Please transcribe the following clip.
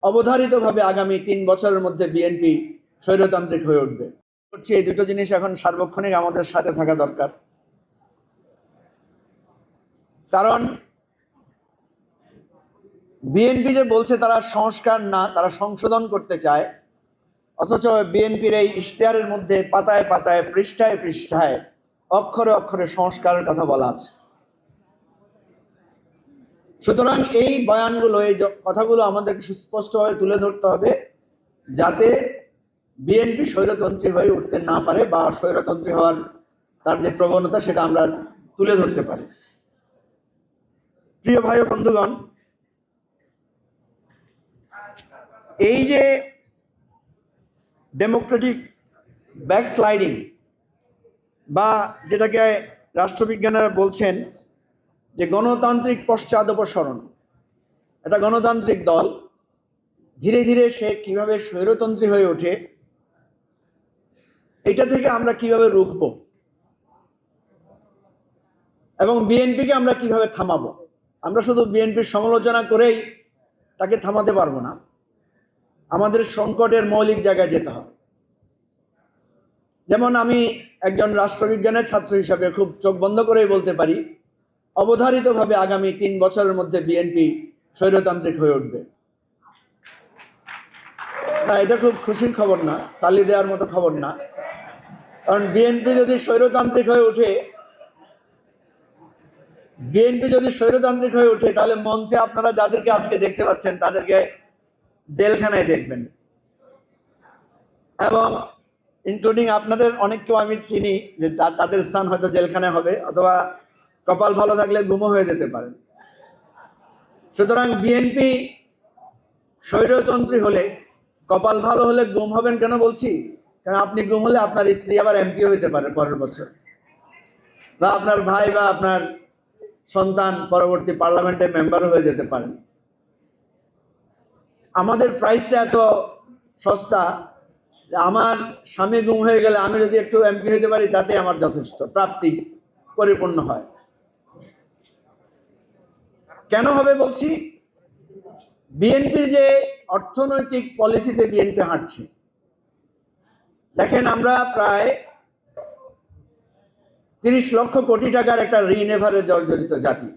অবধারিতভাবে আগামী ৩ বছরের মধ্যে বিএনপি স্বৈরতান্ত্রিক হয়ে উঠবে। এই দুটো জিনিস এখন সার্বক্ষণিক আমাদের সাথে থাকা দরকার। কারণ বিএনপি যে বলছে তারা সংস্কার না, তারা সংশোধন করতে চায়, অথচ বিএনপির এই ইশতেহারের মধ্যে পাতায় পাতায়, পৃষ্ঠায় পৃষ্ঠায়, অক্ষরে অক্ষরে সংস্কারের কথা বলা আছে। সুতরাং এই বয়ানগুলো, এই কথাগুলো আমাদেরকে সুস্পষ্টভাবে তুলে ধরতে হবে, যাতে বিএনপি স্বৈরতন্ত্রী হয়ে উঠতে না পারে, বা স্বৈরতন্ত্রী হওয়ার তার যে প্রবণতা সেটা আমরা তুলে ধরতে পারি। প্রিয় ভাই ও বন্ধুগণ, এই যে ডেমোক্রেটিক ব্যাকস্লাইডিং, বা যেটাকে রাষ্ট্রবিজ্ঞানীরা বলছেন যে গণতান্ত্রিক পশ্চাদপসরণ, একটা গণতান্ত্রিক দল ধীরে ধীরে সে কিভাবে স্বৈরতন্ত্রী হয়ে ওঠে, এটা থেকে আমরা কিভাবে রুখব এবং বিএনপিকে আমরা কিভাবে থামাবো। আমরা শুধু বিএনপির সমালোচনা করেই তাকে থামাতে পারবো না, আমাদের সংকটের মৌলিক জায়গায় যেতে হবে। যেমন আমি একজন রাষ্ট্রবিজ্ঞানের ছাত্র হিসাবে খুব চোখ বন্ধ করেই বলতে পারি, অবধারিতভাবে আগামী ৩ বছরের মধ্যে বিএনপি স্বৈরতান্ত্রিক হয়ে উঠবে। না, এটা খুব খুশির খবর না, তালি দেওয়ার মতো খবর না। কারণ বিএনপি যদি স্বৈরতান্ত্রিক হয়ে ওঠে, তাহলে মঞ্চে আপনারা যাদেরকে আজকে দেখতে পাচ্ছেন তাদেরকে জেলখানায় দেখবেন, এবং ইনক্লুডিং আপনাদের অনেককেও আমি চিনি যে তাদের স্থান হয়তো জেলখানায় হবে, অথবা কপাল ভালো থাকলে গুমও হয়ে যেতে পারেন। সুতরাং বিএনপি স্বৈরতন্ত্রী হলে, কপাল ভালো হলে গুম হবেন কেন বলছি? কারণ আপনি গুম হলে আপনার স্ত্রী আবার এমপি হইতে পারে পরের বছর, বা আপনার ভাই বা আপনার সন্তান পরবর্তী পার্লামেন্টের মেম্বারও হয়ে যেতে পারেন। আমাদের প্রাইসটা এত সস্তা, আমার স্বামী গুম হয়ে গেলে আমি যদি একটু এমপি হইতে পারি, তাতে আমার যথেষ্ট প্রাপ্তি পরিপূর্ণ হয়। কেন হবে বলছি? বিএনপির যে অর্থনৈতিক পলিসিতে বিএনপি হাঁটছে, দেখেন আমরা প্রায় 30 লক্ষ কোটি টাকার একটা ঋণ এভারে জর্জরিত জাতি।